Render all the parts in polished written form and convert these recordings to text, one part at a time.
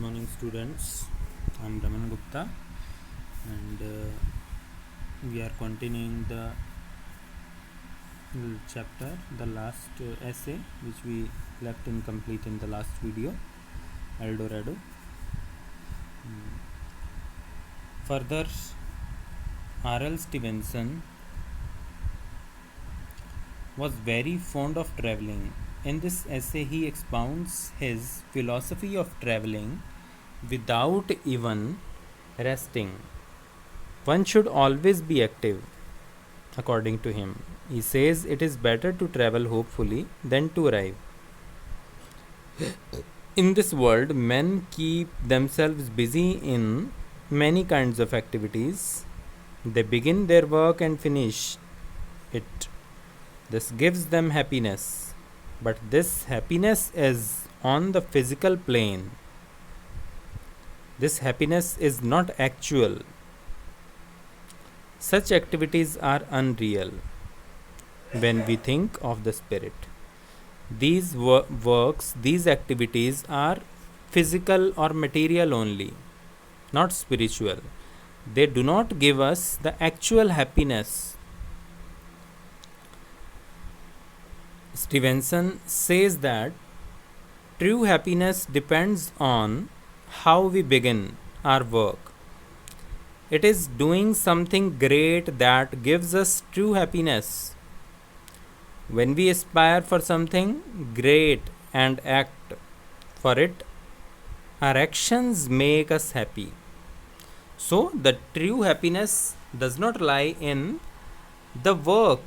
morning, students. I'm Raman Gupta, and we are continuing the chapter, the last essay which we left incomplete in the last video, El Dorado. Further, R.L. Stevenson was very fond of traveling. In this essay, he expounds his philosophy of traveling without even resting. One should always be active, according to him. He says it is better to travel hopefully than to arrive. In this world, men keep themselves busy in many kinds of activities. They begin their work and finish it. This gives them happiness. But this happiness is on the physical plane. This happiness is not actual. Such activities are unreal when we think of the spirit. These works, these activities are physical or material only, not spiritual. They do not give us the actual happiness. Stevenson says that true happiness depends on how we begin our work. It is doing something great that gives us true happiness. When we aspire for something great and act for it, our actions make us happy. So, the true happiness does not lie in the work,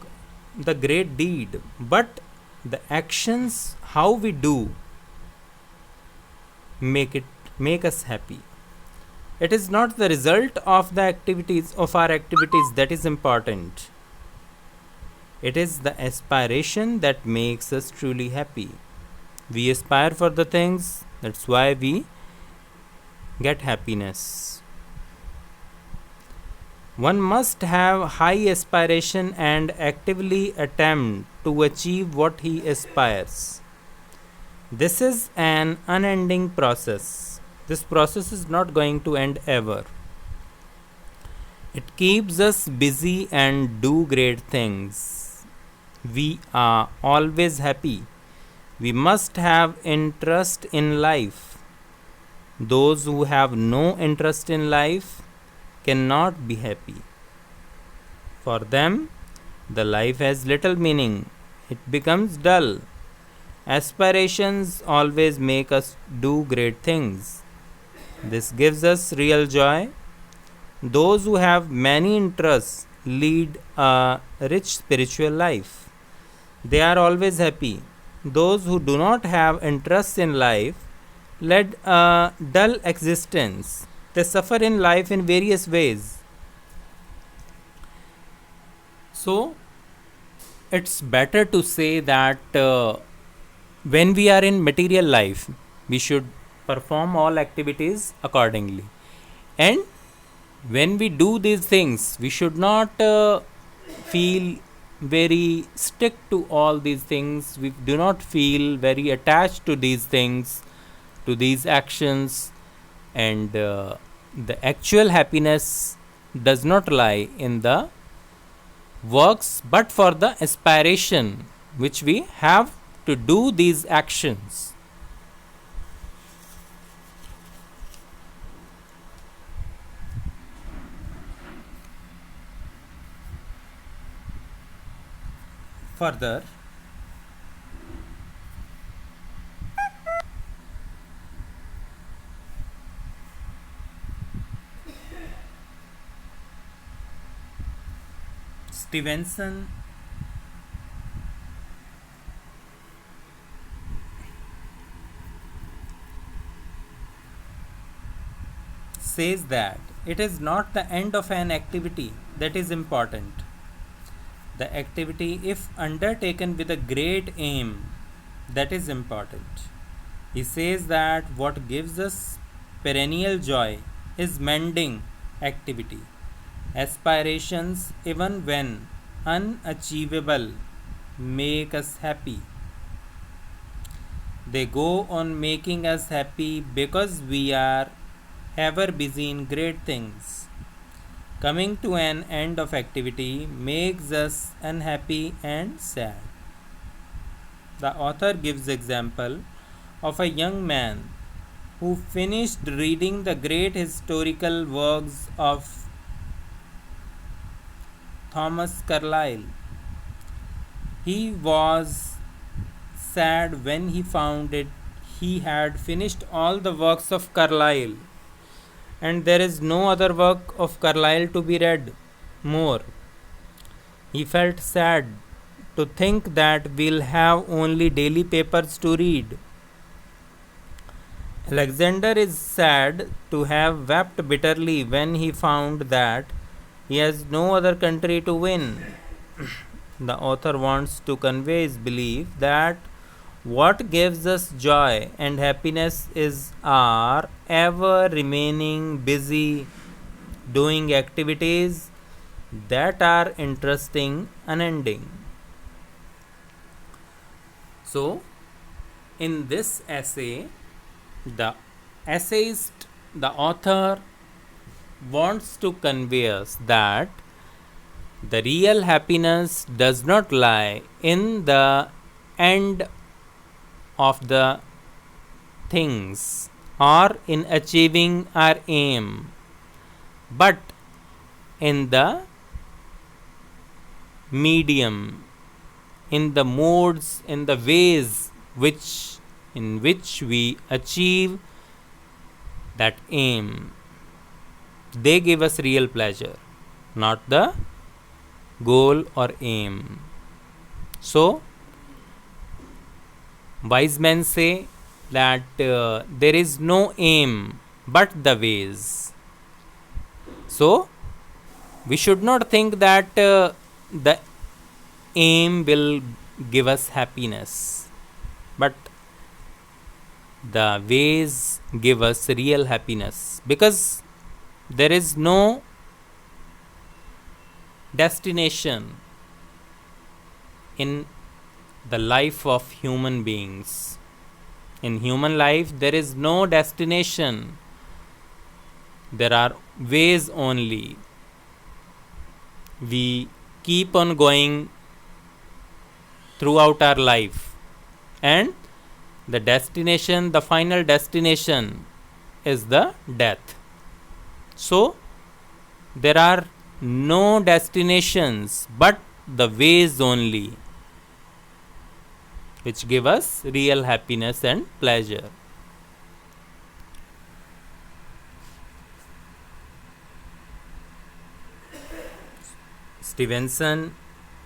the great deed, but the actions, how we do, make us happy. It is not the result of the activities of our activities that is important. It is the aspiration that makes us truly happy. We aspire for the things, that's why we get happiness. One must have high aspiration and actively attempt to achieve what he aspires. This is an unending process. This process is not going to end ever. It keeps us busy and do great things. We are always happy. We must have interest in life. Those who have no interest in life cannot be happy. For them, the life has little meaning. It becomes dull. Aspirations always make us do great things. This gives us real joy. Those who have many interests lead a rich spiritual life. They are always happy. Those who do not have interests in life lead a dull existence. They suffer in life in various ways. So, it's better to say that when we are in material life, we should perform all activities accordingly. And when we do these things, we should not feel very stick to all these things. We do not feel very attached to these things, to these actions, and the actual happiness does not lie in the works but for the aspiration which we have to do these actions. Further, Stevenson says that it is not the end of an activity that is important. The activity, if undertaken with a great aim, that is important. He says that what gives us perennial joy is mending activity. Aspirations, even when unachievable, make us happy. They go on making us happy because we are ever busy in great things. Coming to an end of activity makes us unhappy and sad. The author gives example of a young man who finished reading the great historical works of Thomas Carlyle. He was sad when he found it he had finished all the works of Carlyle and there is no other work of Carlyle to be read more. He felt sad to think that we'll have only daily papers to read. Alexander is sad to have wept bitterly when he found that he has no other country to win. The author wants to convey his belief that what gives us joy and happiness is our ever remaining busy doing activities that are interesting, unending. So, in this essay, the essayist, the author wants to convey us that the real happiness does not lie in the end of the things or in achieving our aim, but in the medium, in the modes, in the ways in which we achieve that aim. They give us real pleasure, not the goal or aim. So, wise men say that there is no aim but the ways. So, we should not think that the aim will give us happiness, but the ways give us real happiness, because there is no destination in the life of human beings. In human life, there is no destination, there are ways only. We keep on going throughout our life, and the destination, the final destination, is the death. So, there are no destinations but the ways only, which give us real happiness and pleasure. Stevenson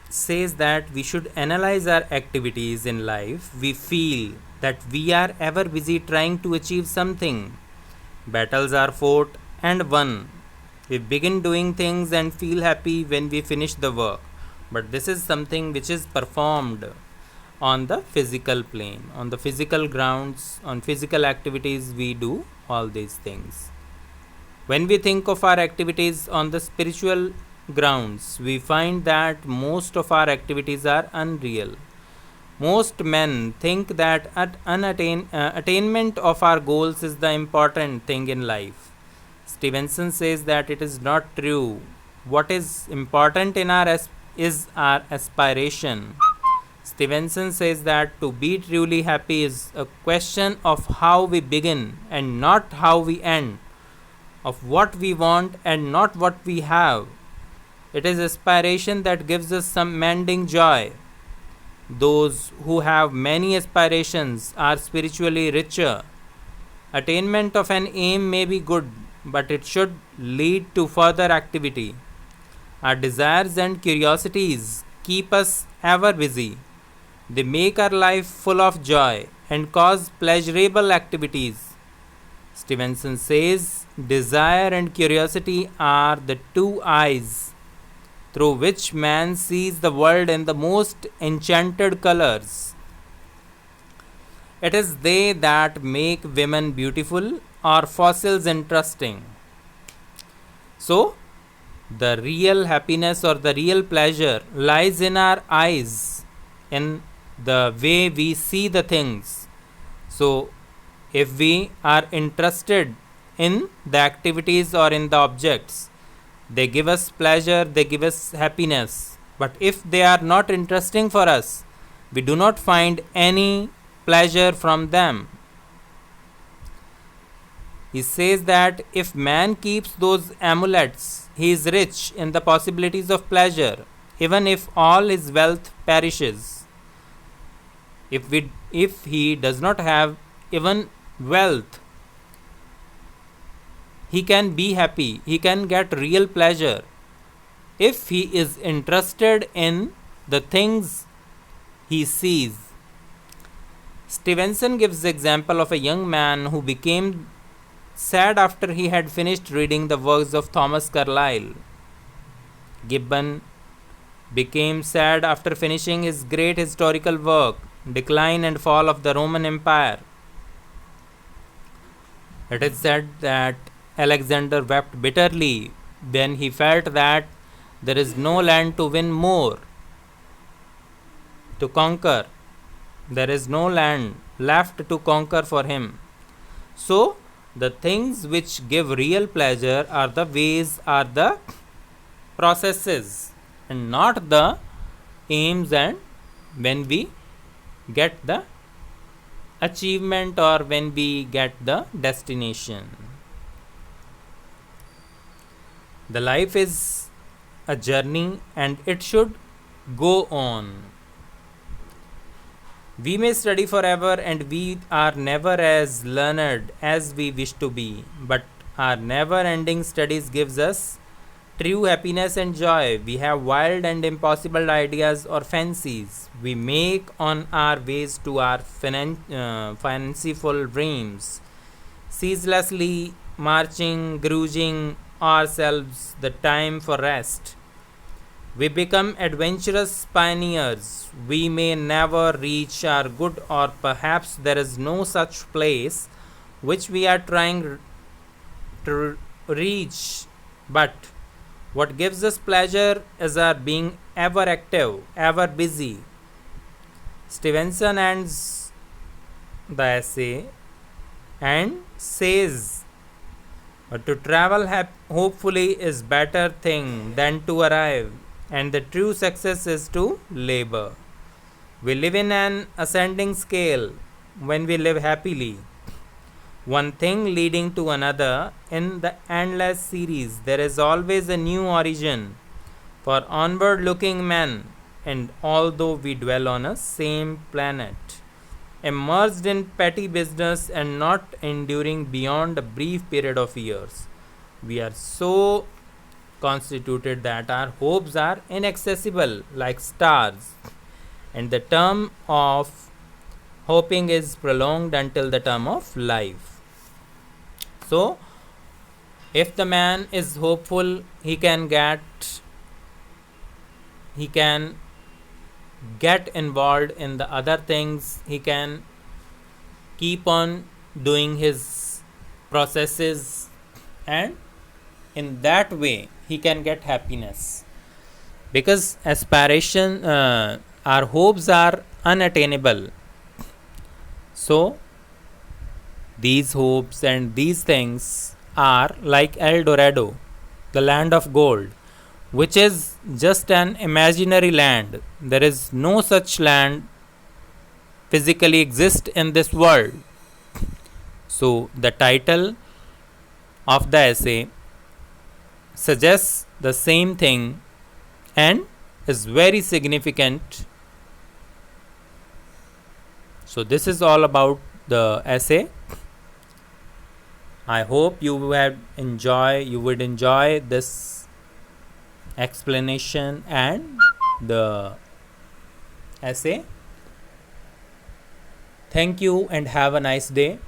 says that we should analyze our activities in life. We feel that we are ever busy trying to achieve something. Battles are fought and won. We begin doing things and feel happy when we finish the work. But this is something which is performed on the physical plane, on the physical grounds, on physical activities. We do all these things. When we think of our activities on the spiritual grounds, we find that most of our activities are unreal. Most men think that attainment of our goals is the important thing in life. Stevenson says that it is not true. What is important in is our aspiration. Stevenson says that to be truly happy is a question of how we begin and not how we end, of what we want and not what we have. It is aspiration that gives us some mending joy. Those who have many aspirations are spiritually richer. Attainment of an aim may be good, but it should lead to further activity. Our desires and curiosities keep us ever busy. They make our life full of joy and cause pleasurable activities. Stevenson says desire and curiosity are the two eyes through which man sees the world in the most enchanted colors. It is they that make women beautiful or fossils interesting. So, the real happiness or the real pleasure lies in our eyes, in the way we see the things. So if we are interested in the activities or in the objects, they give us pleasure, they give us happiness. But if they are not interesting for us, we do not find any pleasure from them. He says that if man keeps those amulets, he is rich in the possibilities of pleasure, even if all his wealth perishes. If he does not have even wealth, he can be happy, he can get real pleasure if he is interested in the things he sees. Stevenson gives the example of a young man who became sad after he had finished reading the works of Thomas Carlyle. Gibbon became sad after finishing his great historical work, Decline and Fall of the Roman Empire. It is said that Alexander wept bitterly when he felt that there is no land to win more, to conquer. There is no land left to conquer for him. So, the things which give real pleasure are the ways, are the processes, and not the aims, and when we get the achievement or when we get the destination. The life is a journey and it should go on. We may study forever and we are never as learned as we wish to be, but our never ending studies gives us true happiness and joy. We have wild and impossible ideas or fancies we make on our ways to our fanciful dreams, ceaselessly marching, grudging ourselves the time for rest. We become adventurous pioneers. We may never reach our good, or perhaps there is no such place which we are trying to reach. But what gives us pleasure is our being ever active, ever busy. Stevenson ends the essay and says, to travel hopefully is better thing than to arrive, and the true success is to labor. We live in an ascending scale when we live happily, one thing leading to another in the endless series. There is always a new origin for onward looking men, and although we dwell on a same planet, immersed in petty business and not enduring beyond a brief period of years, we are so constituted that our hopes are inaccessible like stars, and the term of hoping is prolonged until the term of life. So, if the man is hopeful, he can get involved in the other things. He can keep on doing his processes, and in that way he can get happiness, because aspiration, our hopes are unattainable. So these hopes and these things are like El Dorado, the land of gold, which is just an imaginary land. There is no such land physically exist in this world. So the title of the essay suggests the same thing and is very significant. So this is all about the essay. I hope you would enjoy this explanation and the essay. Thank you and have a nice day.